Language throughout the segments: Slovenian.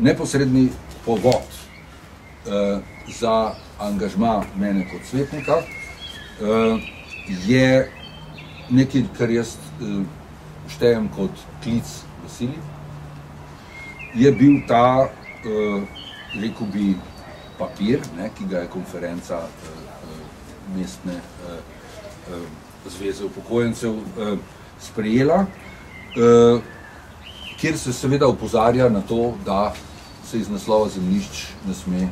neposredni povod za angažma mene kot svetnika je nekaj, kar jaz štejem kot klic v sili. Je bil ta, rekel bi, papir, ki ga je konferenca mestne zveze upokojencev sprejela, kjer se seveda opozarja na to, da se iz naslova zemljišč ne sme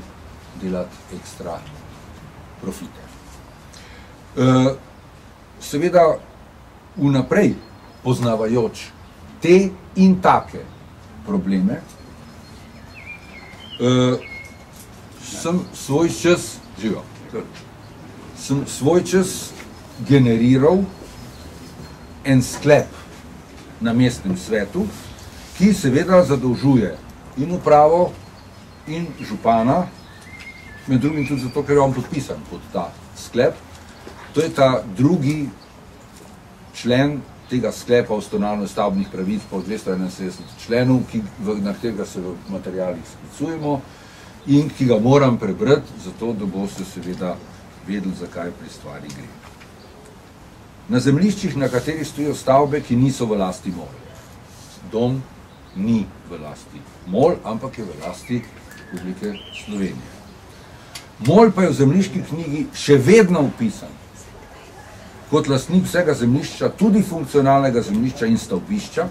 delati ekstra profite. Seveda vnaprej poznavajoč te in take probleme, sem svoj čas generiral en sklep na mestnem svetu, ki seveda zadolžuje in upravo in župana, med drugim tudi zato, ker je on podpisan pod ta sklep. To je ta drugi člen tega sklepa o ustanavljanju stavbnih pravic po 271 členu, na katerega se v materialih sklicujemo in ki ga moram prebrati, zato da boste seveda vedeli, zakaj pri stvari gre. Na zemljiščih, na katerih stojijo stavbe, ki niso v lasti MOL. Dom ni v lasti MOL, ampak je v lasti Republike Slovenije. MOL pa je v zemljiški knjigi še vedno vpisan kot lastnik vsega zemljišča, tudi funkcionalnega zemljišča in stavbišča,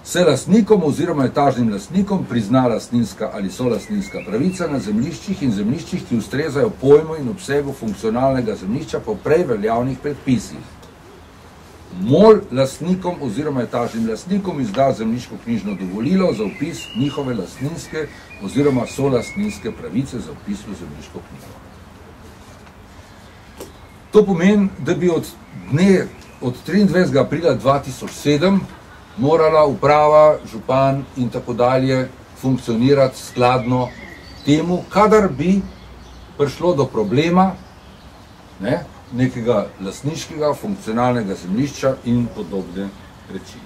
se lastnikom oziroma etažnim lastnikom prizna lastninska ali solastninska pravica na zemljiščih in zemljiščih, ki ustrezajo pojmu in obsegu funkcionalnega zemljišča po prej veljavnih predpisih. MOL lastnikom oziroma etažnim lastnikom izda zemljiško-knjižno dovolilo za vpis njihove lastninske oziroma solastninske pravice za vpis v zemljiško knjigo. To pomeni, da bi od 23. aprila 2007 morala uprava, župan in tako dalje funkcionirati skladno temu, kadar bi prišlo do problema nekega lastniškega, funkcionalnega zemljišča in podobne reči.